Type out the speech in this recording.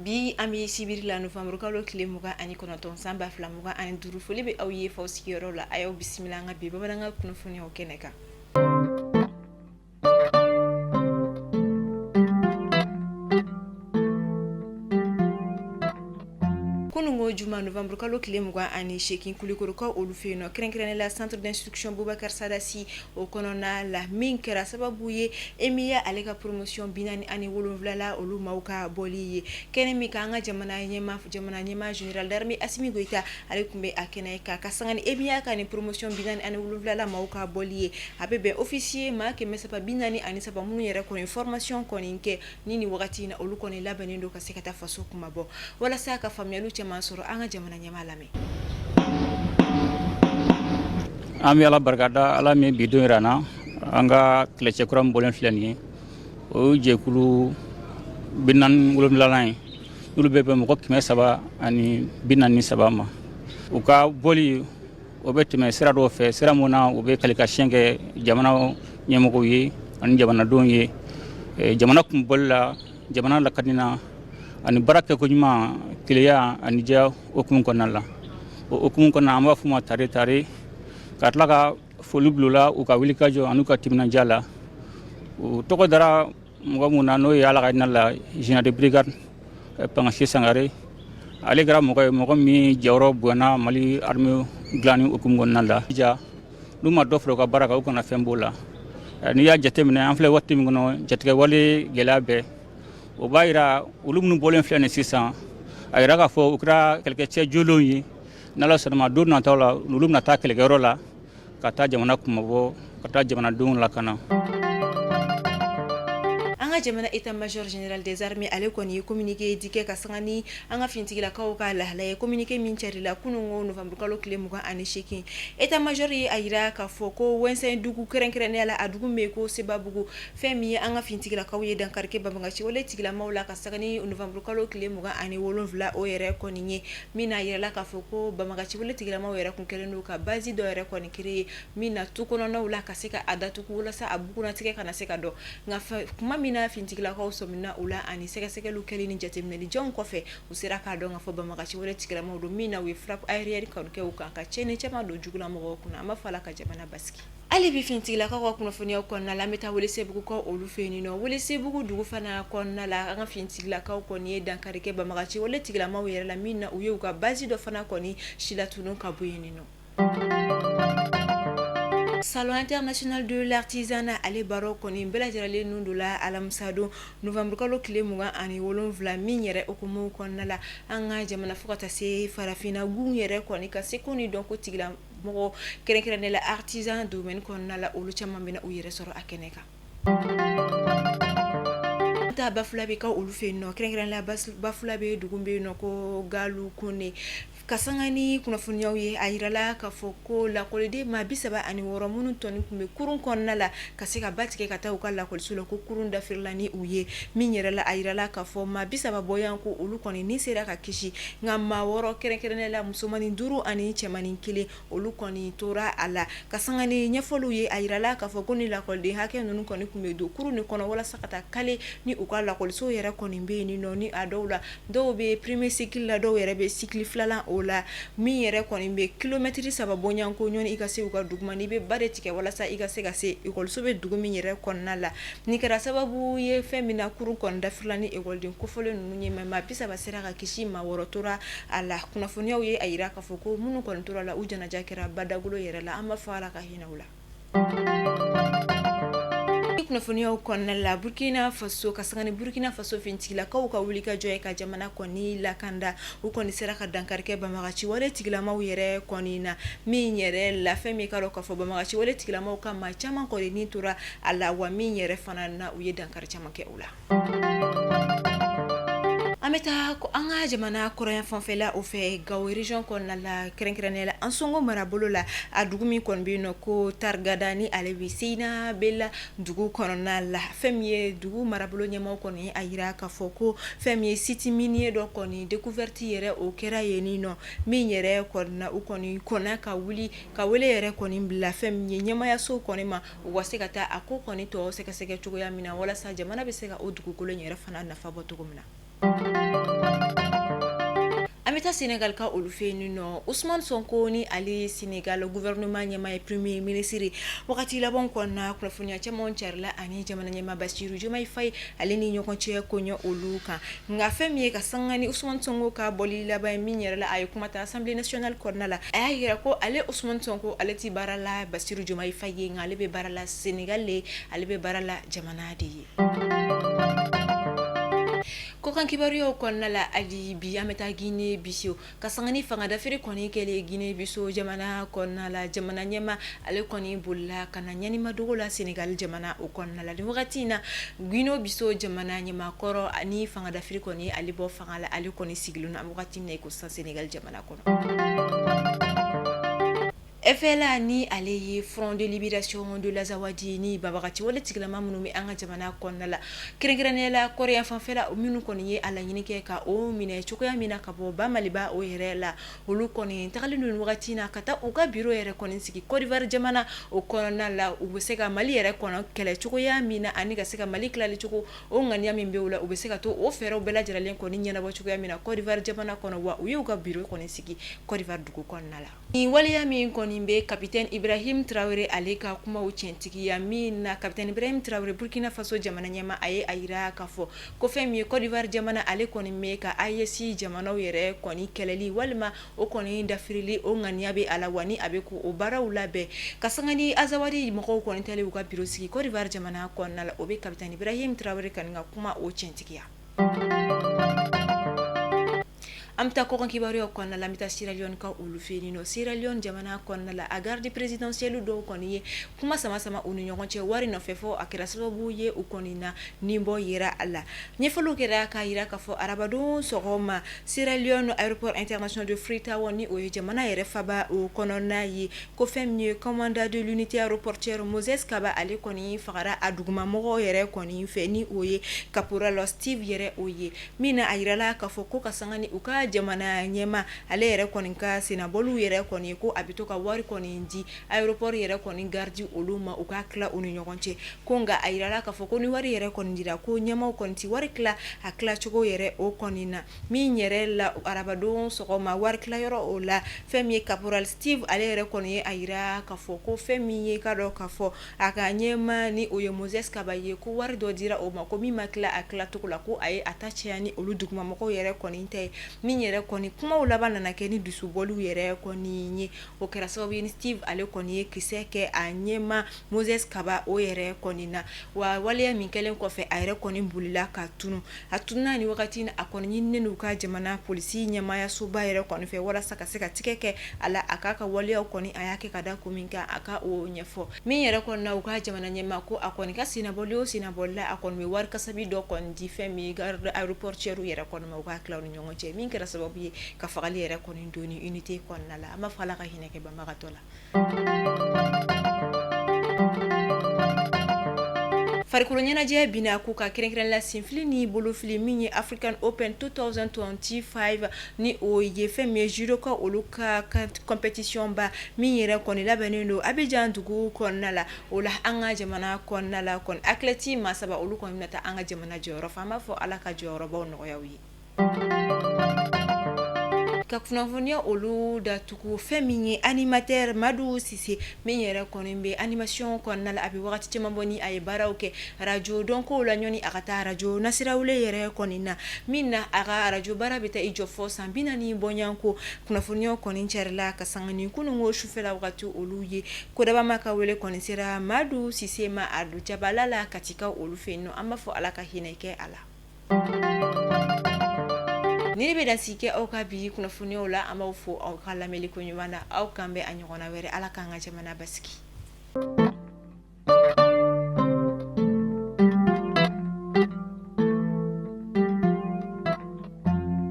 bi ami sibiri la novembre kalo kile muga ani konoton samba fla muga ani duru foli be aw ye faw sigiyɔrɔ la ayo bismillah nga bi babalanga kunnafoni o keneka kunungo juma novembre kalo kile muga ani shekin kulikoro ka olu feno krenkrene la centre d'instruction Boubacar Sadassi o konona la min kera sababu ye emiya alega promotion binani ani wolonvla la olu mauka boliye kene mi ka nga jamana nyema general d'armée Assimi Goïta alekumbe akene ka kasangani emiya ka ni promotion binani ani wolonvla la mauka boliye abebe officier ma ke mesapa binani ani saba munu yere ko information koninke nini wakati na olu koni labanendo ka sekata faso kumabo wala saka famyalu Mansoro anga jamana nyama lame ami ala barkada ala me bidon rana anga klece kuram bolen flani o jekulu binan ngulum lalay dulu bebe mo ko kime saba ani binan ni saba ma o ka boli o betime sira do fe sira mona o be kalika shenge jamana nyemo ko yi ani jamana don yi jamana kum bolla jamana la kadina ani baraka ko nyuma kiliya ani ja okumun konala okumun konna amba fuma tare katlaka folu blula u ka wilika jo anuka timna jala u toko dara mugamuna no yala ga nalla général de brigade pangashi sangare ale gara mo mi jawro buana mali armée glani okumun konala ja duma dofro ka baraka u kona fembola ni ya jatemne en fle watti ngono jatke wali gelabe o bayra ulumnu bolen flene 600 ay raga fo ukra quelque che jolonyi nala sonama do na tawla ulumna ta quelque rola kata jamana kumabo kata jamana don la kana anga jamana état-major général des armées ale koni communiqué dike kasangani anga fintigila kawka la communiqué minchari la kunungo novembre kalo kile muga ani shekin état-major yi ayira ka foko wensen dugu kerenkrene la adugu meko sebabugu femi anga fintigila kawye dankarke babanga ci wala tigila mawla kasangani novembre kalo kile muga ani wolonvla o yere koni nye mina yira la ka foko babanga ci wala tigila mawera kunkelendo ka bazi do yere koni kire mina tukono na wala kaseka adatu wala sa abuku na tike kana seka do ngafa kuma mina fintigila ko somina ula ani seka lukeli ni jatemne ni jon kofe usira ka donga fo bama kachi wala tikila mawdo mina we frappe aérienne ka ke ukanka chene chama do jugula mo kuna mafala ka jamana baski ali bi fintigila ko kuna foni ko na la meta wala sebugu ko olu feni no wala sebugu dugu fana ko na la nga fintigila ko ni dankari ke bama kachi wala tikila mawere la mina uye uka bazi do fana ko ni shilatunu ka buyeni no Salon international de l'artisanat ale baro koni bela jarale nundula alamsado novembre kalo kile muga ani wolonvla minyere okumu konnala anga jamana fukata se farafina gunyere koni ka sekoni donc tigla mo kerenkere la artisan domaine konnala olu chamambina uyere soro akeneka ta bafulabe ka olu fe no kerenkere la bafulabe dugumbe no ko galu kone kasangani kuna funyaw ye ayirala ka foko la kolide ma bisaba ani woro munu toni kumbe kurun konnala kaseka batike kata ukala kolsulo ko kurun da firlani uye minyere la ayirala ka fo ma bisaba boyanko ulu koni ni sera ka kishi ngama woro kerenkerene la musomani duru ani chemani kile ulu koni tora ala kasangani nyefolu ye ayirala ka fo koni la kolde hake nunu koni kumbe do kurun kono wala sakata kale ni ukala kolso yera koni be ni noni adawla do be premier cycle la do yera be cycle flala la mi yere koni be kilometri saba bonyanko nyoni ikase uka dugmani be bare tike wala sa ikase gase ikol sobe dugumi yere konna la ni kara sababu ye femina kuru konda filani ikol din kofole nunye ma pisa basera ka kishima worotora ala kuna funya ye ayira ka foko munu kontora la ujana jakera badagulo yere la ama fala ka hinaula kuna funia ukonna la Burkina Faso kasangani Burkina Faso fintigila ka wulika joye ka jamana koni la kanda ukoni sera ka dankarke bamagachi wale tigila mawere koni na minyere la femi ka ka fo bamagachi wale tigila mawka ma chama ko ni tura ala wa minyere fana na uye dankar chama ke ula ameta ko anga jamana korean fanfela o fe gawe region kon la kerenkrenela ansongo marabolo la adugumi kon bino ko targadani alebisina bella dugu konona la femie dugu marabolo nyama kon ni ayira ka foko femie city minier do kon ni découverte yere o kera yenino minyere kon na ukoni kona ka wuli ka wele yere kon ni la femie nyama ya so kon ma wasekata akoko ni to sekaseke chugo ya mina wala sa jamana beseka o dugu kolo nyere fana na fabo tugumna ta Senegal ka olu fe nino Ousmane Sonko ni ali Senegal gouvernement nyama e premier ministre wakati la bon konna kunafunya chama charla ani jamana nyama Bassirou Diomaye Faye ali ni nyoko che konyo oluka nga femie ka sangani Ousmane Sonko ka boli la ba minyere la ay kuma ta assemblée nationale konna la ay ko ale Ousmane Sonko ale ti barala Bassirou Diomaye Faye nga ale be barala Senegal le ale be barala jamana di ko kan kibario konna la adi bi ameta Guinée bisio kasangani fanga dafiri koni kele Guinée biso jamana konna la jamana nyema ale koni bulla kana nyani madogo la Senegal jamana o konna la wakati na Guinée biso jamana nyema koro ani fanga dafiri koni ali bo fanga la ali koni sigiluna wakati ne ko sa Senegal jamana kono FLA ni aleye Front de Libération de l'Azawadi ni babagati wala tiglama munu mi anga jamana konna la kirengiranela korea fanfela minu koni ye ala nyinike ka o mine chokoya mina ka bo ba maliba o yerela olu koni takalinu wakati na kata uga biro yere koni siki Côte d'Ivoire jamana o konna la ubeseka mali yere kona kele chokoya mina ani ka seka mali klali choko o ngania mimbe ula ubeseka to o fero bela jiralen koni nyana bo chokoya mina Côte d'Ivoire jamana kona wa uga biro koni siki Côte d'Ivoire dugu konna la ni wali ya mi koni be capitaine Ibrahim Traoré aleka kuma uchentiki ya mina capitaine Ibrahim Traoré Burkina Faso jamana nyama aye aira kafo ko femi Côte d'Ivoire jamana ale koni meka ayesi jamana yere koni keleli walma o koni dafirili o nganiabe ala wani abeku o bara ulabe kasangani Azawadi moko koni tele uka birosi Côte d'Ivoire jamana konna la obe capitaine Ibrahim Traoré kaninga kuma uchentiki ya amta ko kan kibario konna la mita Sierra Leone ka ulufeni no Sierra Leone jamana konna la agardi presidentielle do konni kuma sama unu nyonche wari no fefo akira sababu ye ukoni na nimbo yira alla nyefolo kera ka yira ka fo arabado sogoma Sierra Leone aéroport international de Freetown ni o jamana yere faba o konona yi ko femnie commandant de l'unité aéroportière Moses Kaba ale konni fagara aduguma mogo yere konni feni oye caporal Steve yere oye mina ayira la ka fo ko kasangani uka jamana nyema ale yere koni ka sinabolu yere koni ko abitoka wari koni ndi aéroport yere koni gardi oluma uka kla unu nyogonche konga ayirala ka foko ni wari yere koni ndira ko nyema koni ti wari kla akla chogo yere o koni na mi nyere la arabado sokoma wari kla yoro ola femi caporal Steve ale yere koni ayira ka foko femi ka do ka fo aka nyema ni oyo Moses Kabaye ko wari do dira o mako mi makla akla tukula ko ay atache yani oluduguma mako yere koni nte mi yere koni kuma ulabana na keni dusubolu yere koni nye o kera sababu ni Steve ale koni kiseke anyema Moses Kaba o yere koni na wa wale ya minkelen kofe ayere koni mbulila katunu atuna ni wakati na akoni nenu ka jamana polisi nyama ya suba yere koni fe wala saka seka tikeke ala akaka wale ya koni ayake kada kuminka aka o nyefo mi yere koni na uka jamana nyema ko akoni ka sinabola akoni mi war kasabi do koni di femi garde aéroportière yere koni ma uka klaw ni nyongoche min kera sababu ye ka fagali yere koni ndoni unité konna la ama fala ka hineke ba magatola farikolo je bina ku ka kirenkeren la sinfili ni bolofili minye African Open 2025 ni o ye femme judo ka oluka competition ba minyere koni labeneno Abidjan dugu konna la ola anga jamana konna la kon atleti masaba oluko minata anga jamana joro fama fo alaka joro ba no yawi kakunafonia olu da tuku feminye animateur Madou Cissé menyere konembe animation konna abi wakati temamboni ay barawke radio donc la nyoni akata radio nasirawle yere konina minna aga radio barabita ijo fo sambina ni bonyanko kunafonia konincherla kasangani kunungo shufela wakati oluye kodaba makawele konisera Madou Cissé ma adu jabalala katika olufeno amafo alaka hineke ala nini be dasike au kabi kuna funio la ama ufo au kala meliko nywana au kambe anyona were ala kanga jamana baski